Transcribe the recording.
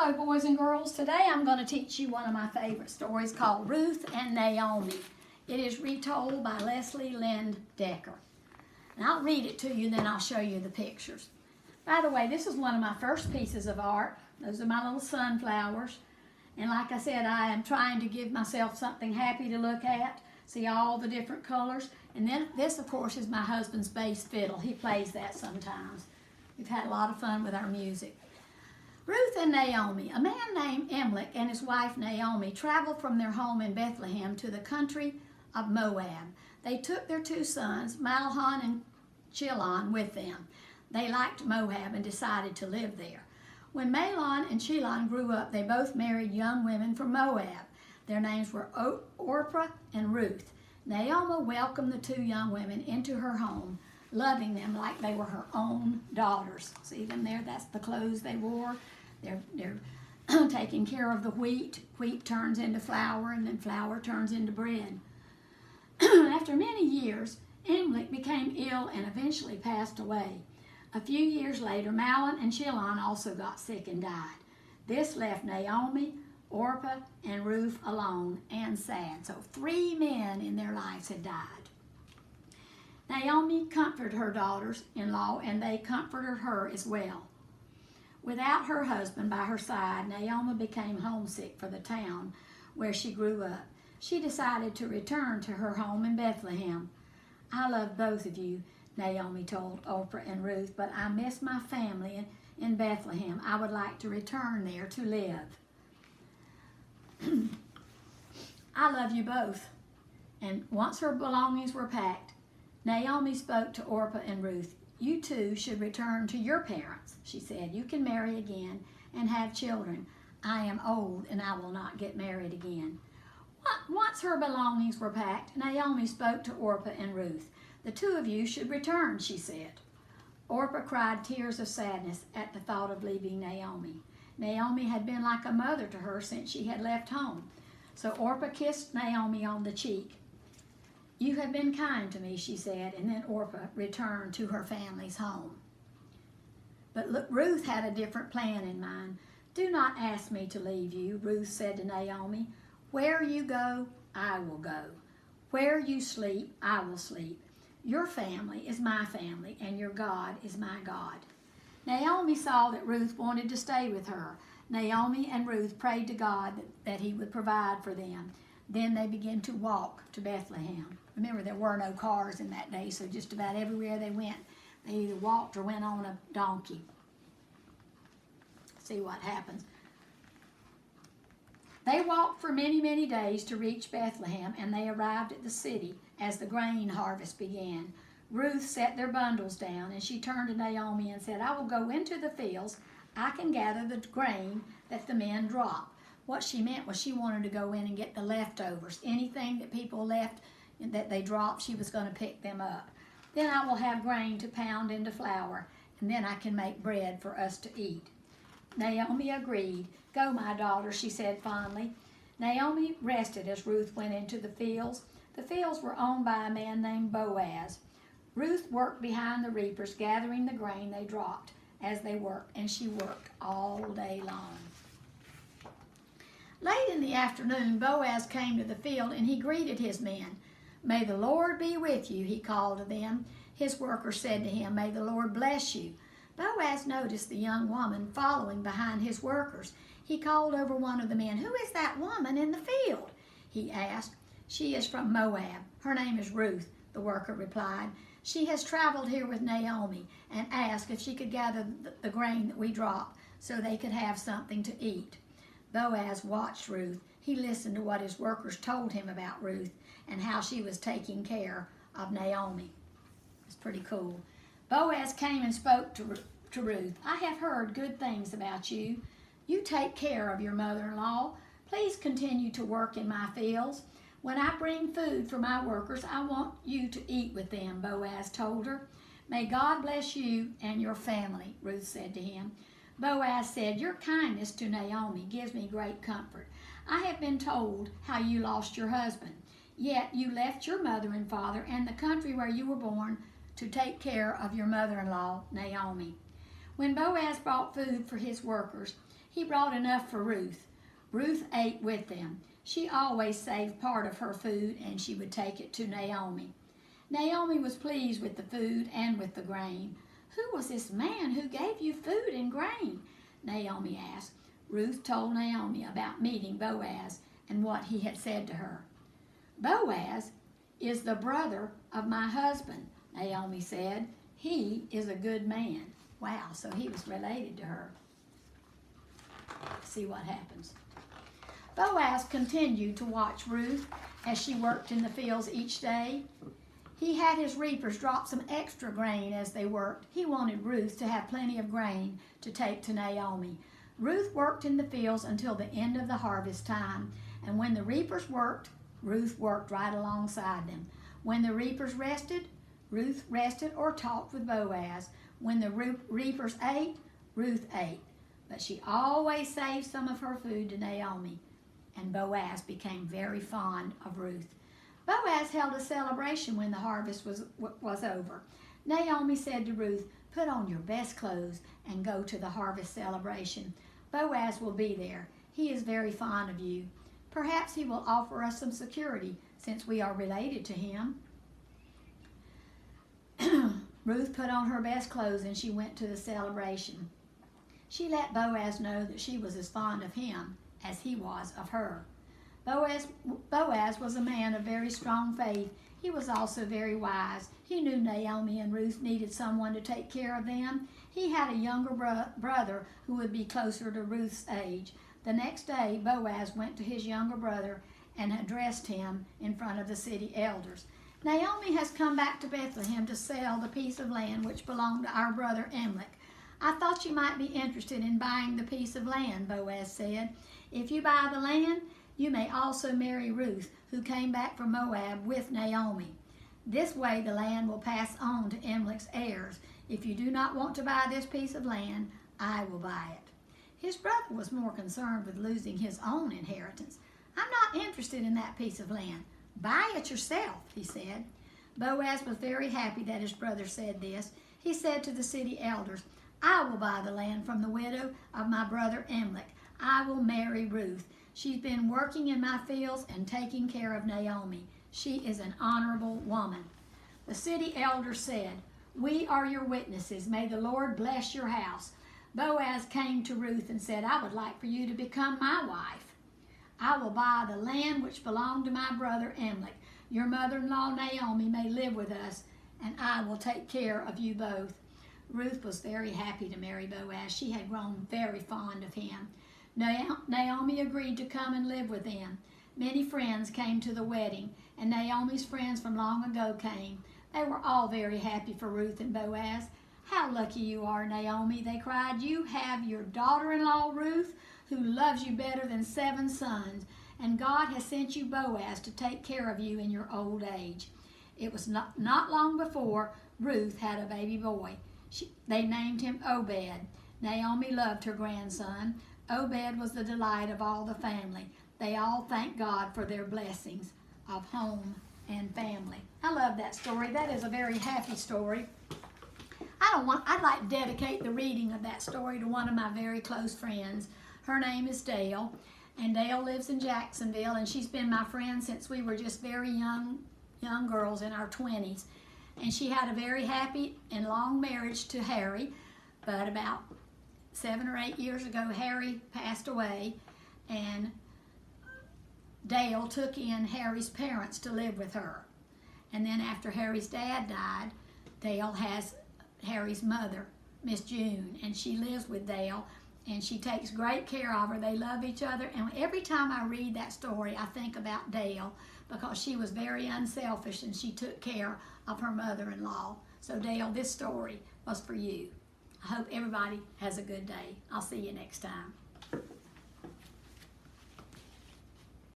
Hello, boys and girls. Today I'm going to teach you one of my favorite stories called Ruth and Naomi. It is retold by Leslie Lynn Decker. And I'll read it to you, then I'll show you the pictures. By the way, this is one of my first pieces of art. Those are my little sunflowers. And like I said, I am trying to give myself something happy to look at. See all the different colors. And then this, of course, is my husband's bass fiddle. He plays that sometimes. We've had a lot of fun with our music. Ruth and Naomi. A man named Elimelech and his wife Naomi traveled from their home in Bethlehem to the country of Moab. They took their two sons, Mahlon and Chilion, with them. They liked Moab and decided to live there. When Mahlon and Chilion grew up, they both married young women from Moab. Their names were Orpah and Ruth. Naomi welcomed the two young women into her home, loving them like they were her own daughters. See them there? That's the clothes they wore. They're taking care of the wheat. Wheat turns into flour, and then flour turns into bread. After many years, Elimelech became ill and eventually passed away. A few years later, Mahlon and Chilion also got sick and died. This left Naomi, Orpah, and Ruth alone and sad. So 3 men in their lives had died. Naomi comforted her daughters-in-law, and they comforted her as well. Without her husband by her side, Naomi became homesick for the town where she grew up. She decided to return to her home in Bethlehem. I love both of you, Naomi told Orpah and Ruth, but I miss my family in Bethlehem. I would like to return there to live. I love you both. And once her belongings were packed, Naomi spoke to Orpah and Ruth. You two should return to your parents, she said. You can marry again and have children. I am old and I will not get married again. Once her belongings were packed, Naomi spoke to Orpah and Ruth. The two of you should return, she said. Orpah cried tears of sadness at the thought of leaving Naomi. Naomi had been like a mother to her since she had left home. So Orpah kissed Naomi on the cheek. You have been kind to me, she said, and then Orpah returned to her family's home. But Ruth had a different plan in mind. Do not ask me to leave you, Ruth said to Naomi. Where you go, I will go. Where you sleep, I will sleep. Your family is my family, and your God is my God. Naomi saw that Ruth wanted to stay with her. Naomi and Ruth prayed to God that he would provide for them. Then they began to walk to Bethlehem. Remember, there were no cars in that day, so just about everywhere they went, they either walked or went on a donkey. See what happens. They walked for many, many days to reach Bethlehem, and they arrived at the city as the grain harvest began. Ruth set their bundles down, and she turned to Naomi and said, I will go into the fields. I can gather the grain that the men drop. What she meant was she wanted to go in and get the leftovers. Anything that people left that they dropped, she was going to pick them up. Then I will have grain to pound into flour, and then I can make bread for us to eat. Naomi agreed. Go, my daughter, she said fondly. Naomi rested as Ruth went into the fields. The fields were owned by a man named Boaz. Ruth worked behind the reapers, gathering the grain they dropped as they worked, and she worked all day long. Late in the afternoon, Boaz came to the field, and he greeted his men. May the Lord be with you, he called to them. His workers said to him, May the Lord bless you. Boaz noticed the young woman following behind his workers. He called over one of the men. Who is that woman in the field? He asked. She is from Moab. Her name is Ruth, the worker replied. She has traveled here with Naomi and asked if she could gather the grain that we drop so they could have something to eat. Boaz watched Ruth. He listened to what his workers told him about Ruth and how she was taking care of Naomi. It's pretty cool. Boaz came and spoke to Ruth. I have heard good things about you. You take care of your mother-in-law. Please continue to work in my fields. When I bring food for my workers, I want you to eat with them, Boaz told her. May God bless you and your family, Ruth said to him. Boaz said, your kindness to Naomi gives me great comfort. I have been told how you lost your husband, yet you left your mother and father and the country where you were born to take care of your mother-in-law, Naomi. When Boaz brought food for his workers, he brought enough for Ruth. Ruth ate with them. She always saved part of her food, and she would take it to Naomi. Naomi was pleased with the food and with the grain. "Who was this man who gave you food and grain?" Naomi asked. Ruth told Naomi about meeting Boaz and what he had said to her. "Boaz is the brother of my husband," Naomi said. "He is a good man." Wow, so he was related to her. Let's see what happens. Boaz continued to watch Ruth as she worked in the fields each day. He had his reapers drop some extra grain as they worked. He wanted Ruth to have plenty of grain to take to Naomi. Ruth worked in the fields until the end of the harvest time, and when the reapers worked, Ruth worked right alongside them. When the reapers rested, Ruth rested or talked with Boaz. When the reapers ate, Ruth ate. But she always saved some of her food to Naomi, and Boaz became very fond of Ruth. Boaz held a celebration when the harvest was over. Naomi said to Ruth, "Put on your best clothes and go to the harvest celebration. Boaz will be there. He is very fond of you. Perhaps he will offer us some security since we are related to him." Ruth put on her best clothes and she went to the celebration. She let Boaz know that she was as fond of him as he was of her. Boaz was a man of very strong faith. He was also very wise. He knew Naomi and Ruth needed someone to take care of them. He had a younger brother who would be closer to Ruth's age. The next day, Boaz went to his younger brother and addressed him in front of the city elders. "Naomi has come back to Bethlehem to sell the piece of land which belonged to our brother Elimelech. I thought you might be interested in buying the piece of land," Boaz said. "If you buy the land, you may also marry Ruth, who came back from Moab with Naomi. This way the land will pass on to Elimelech's heirs. If you do not want to buy this piece of land, I will buy it." His brother was more concerned with losing his own inheritance. "I'm not interested in that piece of land. Buy it yourself," he said. Boaz was very happy that his brother said this. He said to the city elders, "I will buy the land from the widow of my brother Elimelech. I will marry Ruth. She's been working in my fields and taking care of Naomi. She is an honorable woman." The city elders said, "We are your witnesses. May the Lord bless your house." Boaz came to Ruth and said, "I would like for you to become my wife. I will buy the land which belonged to my brother Elimelech. Your mother-in-law Naomi may live with us, and I will take care of you both." Ruth was very happy to marry Boaz. She had grown very fond of him. Naomi agreed to come and live with them. Many friends came to the wedding, and Naomi's friends from long ago came. They were all very happy for Ruth and Boaz. "How lucky you are, Naomi," they cried. "You have your daughter-in-law Ruth, who loves you better than 7 sons, and God has sent you Boaz to take care of you in your old age." It was not long before Ruth had a baby boy. They named him Obed. Naomi loved her grandson. Obed was the delight of all the family. They all thanked God for their blessings of home and family. I love that story. That is a very happy story. I'd like to dedicate the reading of that story to one of my very close friends. Her name is Dale, and Dale lives in Jacksonville, and she's been my friend since we were just very young girls in our 20s. And she had a very happy and long marriage to Harry, but about 7 or 8 years ago, Harry passed away, and Dale took in Harry's parents to live with her. And then after Harry's dad died, Dale has Harry's mother, Miss June, and she lives with Dale, and she takes great care of her. They love each other, and every time I read that story, I think about Dale, because she was very unselfish and she took care of her mother-in-law. So Dale, this story was for you. I hope everybody has a good day. I'll see you next time.